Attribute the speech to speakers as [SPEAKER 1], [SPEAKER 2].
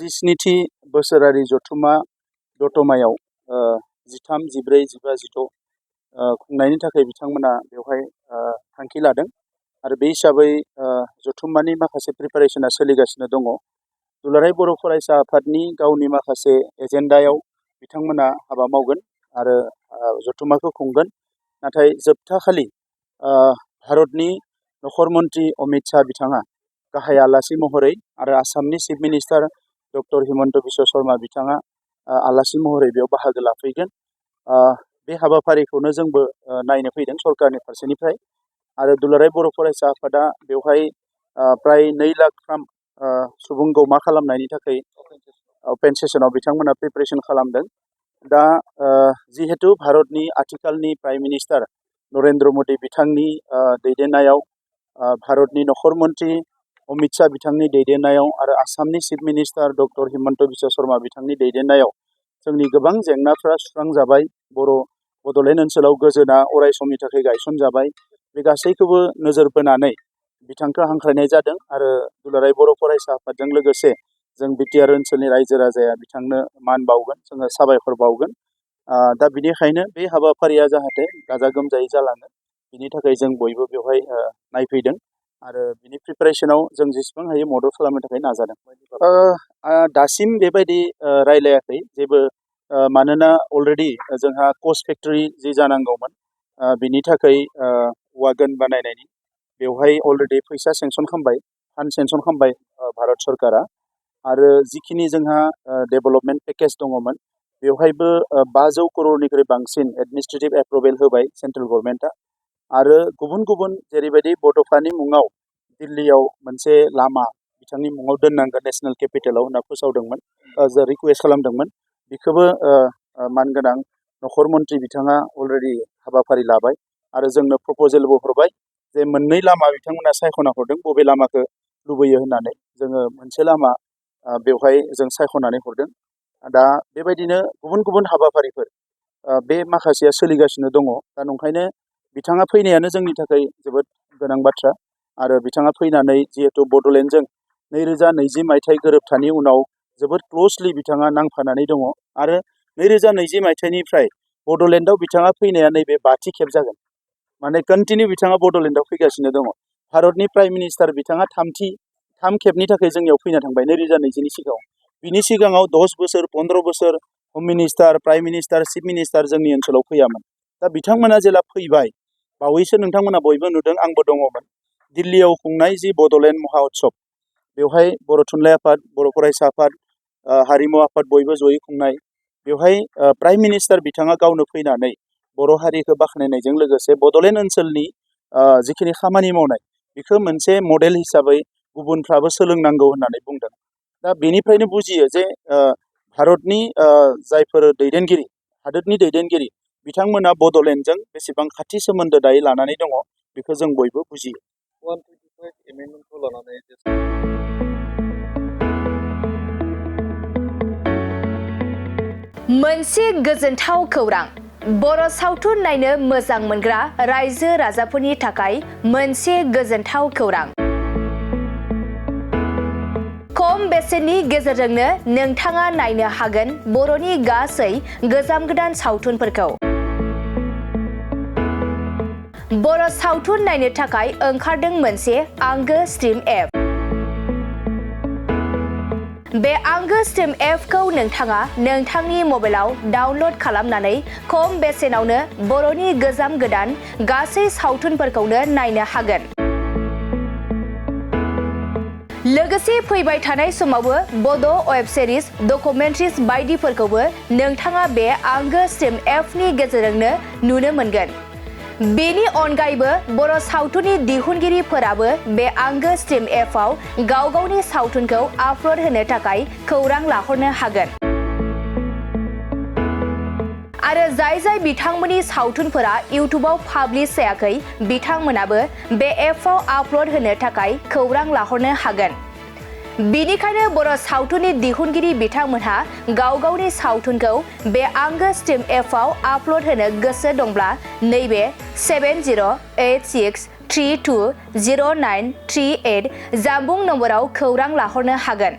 [SPEAKER 1] 37थि बोसोरारि जथुमा दतमायाव 13, 14, 15, 16 खुंनायनि थाखाय बिथांमोना बेवहाय थांखि लादों आरो बे हिसाबै जथुम्मानि माखासे प्रिपारेसना सोलिगासिनो दङ। दुलाराय बर' फरायसा आफादनि गावनि माखासे एजेन्डायाव बिथांमोना हाबा मावगोन आरो जथुम्माखौ खुंगोन। नाथाय जोबथा खालि भारतनि नखर मन्त्रि अमित शाह बिथाङा गाहाय आलासि महरै आरो आसामनि chief minister doctor Himanta Biswa Sharma बिथाङा आलासि महरै बेयाव बाहागो लाफैगोन। बे हाबाफारिखौनो जोंबो नायनो फैदों सरकारनि फारसेनिफ्राय आरो दुलाराय बर' फरायसा आफादा बेवहाय प्राय 2 लाख सुबुंखौ मा खालामनायनि थाखाय अपेन सेसनाव बिथांमोना प्रिपारेसन खालामदों। दा जिहेतु भारतनि आथिखालनि प्राइम मिनिस्टार नरेन्द्र मोदी बिथांनि दैदेननायाव भारतनि नखर मन्त्रि अमित शाह बिथांनि दैदेननायाव आरो आसामनि chief minister doctor Himanta Biswa Sharma बिथांनि दैदेननायाव जोंनि गोबां जेंनाफ्रा सुस्रांजाबाय। बड'लेण्ड ओनसोलाव गोजोना अराय समनि थाखाय गायसनजाबाय। बे गासैखौबो नोजोर बोनानै बिथांखौ हांख्रायनाय जादों आरो दुलाराय बर' फरायसा आफादजों लोगोसे जों बिटिआर ओनसोलनि रायजो राजाया बिथांनो मान बावगोन, जोङो साबायखर बावगोन। दा बिनिखायनो बे हाबाफारिया जाहाथे गाजा गोमजायै जालाङो बिनि थाखाय जों बयबो बेवहाय नायफैदों आरो बिनि प्रिपारेसनाव जों जेसेबां हायो मदद खालामनो थाखाय नाजादों। दासिम बेबायदि रायलायाखै जेबो, मानोना अलरेडि जोंहा कच फेक्टरि जि जानांगौमोन बिनि थाखाय वागन बानायनायनि बेवहाय अलरेडि फैसा सेंसन खालामबाय, फान्ड सेंसन खालामबाय भारत सरकारा आरो जिखिनि जोंहा डेभेलपमेन्ट पेकेज दङमोन बेवहायबो 500 करोड़निख्रुइ बांसिन एडमिनिस्ट्रेटिभ एप्रुभेल होबाय सेन्ट्रेल गभर्नमेन्टआ आरो गुबुन गुबुन जेरैबायदि बड'फानि मुङाव दिल्लीयाव मोनसे लामा बिथांनि मुङाव दोननांगोन नेशनेल केपिटेलाव होनना फोसावदोंमोन, रिकुवेस्ट खालामदोंमोन। बेखौबो मानगोनां नखर मन्त्रि बिथाङा अलरेडि हाबाफारि लाबाय आरो जोंनो प्रपजेलबो हरबाय जे मोननै लामा बिथांमोना सायख'ना हरदों बबे लामाखौ लुबैयो होननानै। जोङो मोनसे लामा बेवहाय जों सायख'नानै हरदों। दा बेबायदिनो गुबुन गुबुन हाबाफारिफोर बे माखासेया सोलिगासिनो दङ। दा नंखायनो बिथाङा फैनायानो जोंनि थाखाय जोबोद गोनां बाथ्रा आरो बिथाङा फैनानै जिहेतु बड'लेण्डजों 2020 मायथाइ गोरोबथानि उनाव जोबोद क्ल'सलि बिथाङा नांफानानै दङ आरो 2020 मायथाइनिफ्राय बड'लेण्डआव बिथाङा फैनाया नैबे 5थि खेब जागोन। माने कन्टिनिउ बिथाङा बड'लेण्डआव फैगासिनो दङ। भारतनि प्राइम मिनिस्टार बिथाङा 3 खेबनि थाखाय जोंनियाव फैना थांबाय 2020नि सिगाङाव। बिनि सिगाङाव 10 बोसोर 15 बोसोर हम minister, prime minister, chief minister जोंनि ओनसोलाव फैयामोन। दा बिथांमोना जेला फैबाय, बावैसो नोंथांमोना बयबो नुदों, आंबो दङमोन, दिल्लीयाव खुंनाय जि बड'लेण्ड महा उत्सब बेवहाय बर' थुनलाइ आफाद, बर' फरायसा आफाद, हारिमु आफाद बयबो जयै खुंनाय। बेवहाय प्राइम मिनिस्टार बिथाङा गावनो फैनानै बर' हारिखौ बाख्नायनायजों लोगोसे बड'लेण्ड ओनसोलनि जिखिनि खामानि मावनाय बेखौ मोनसे मडेल हिसाबै गुबुनफ्राबो सोलोंनांगौ होननानै बुंदों। दा बेनिफ्रायनो बुजियो जे भारतनि जायफोर दैदेनगिरि, हादोरनि दैदेनगिरि बिथांमोना बड'लेण्डजों बेसेबां खाथि सोमोन्दो दायो लानानै दङ बेखौ जों बयबो बुजियो।
[SPEAKER 2] 125 एमेन्डमेन्टखौ लानानै
[SPEAKER 3] मोनसे गोजोनथाव खौरां, बर' सावथुन नायनो मोजां मोनग्रा रायजो राजाफोरनि थाखाय मोनसे गोजोनथाव खौरां। खम बेसेननि गेजेरजोंनो नोंथाङा नायनो हागोन बर'नि गासै गोजाम गोदान सावथुनफोरखौ। बर' सावथुन नायनो थाखाय ओंखारदों मोनसे आंगो स्ट्रिम एप। बे आंगो स्ट्रिम एपखौ नोंथाङा नोंथांनि मबाइलाव डाउनल'ड खालामनानै खम बेसेनावनो बर'नि गोजाम गोदान गासै सावथुनफोरखौनो नायनो हागोन। लोगोसे फैबाय थानाय समावबो बड' वेब सिरिज, डकुमेन्ट्रिज बायदिफोरखौबो नोंथाङा बे आंगो स्ट्रिम एपनि गेजेरजोंनो नुनो मोनगोन। बेनि अनगायैबो बर' सावथुननि दिहुनगिरिफोराबो बे आंगो स्ट्रिम एपआव गाव गावनि सावथुनखौ आपल'ड होनो थाखाय खौरां लाहरनो हागोन। आरो जाय बिथांमोननि सावथुनफोरा इउटुबाव पाब्लिश जायाखै बिथांमोनाबो बे एपआव आपल'ड होनो थाखाय खौरां लाहरनो हागोन। बेनिखायनो बर' सावथुननि दिहुनगिरि बिथांमोनहा गाव गावनि सावथुनखौ बे आंगो स्ट्रिम एपआव आपल'ड होनो गोसो दंब्ला नैबे 7086320938 जानबुं नम्बराव खौरां लाहरनो हागोन।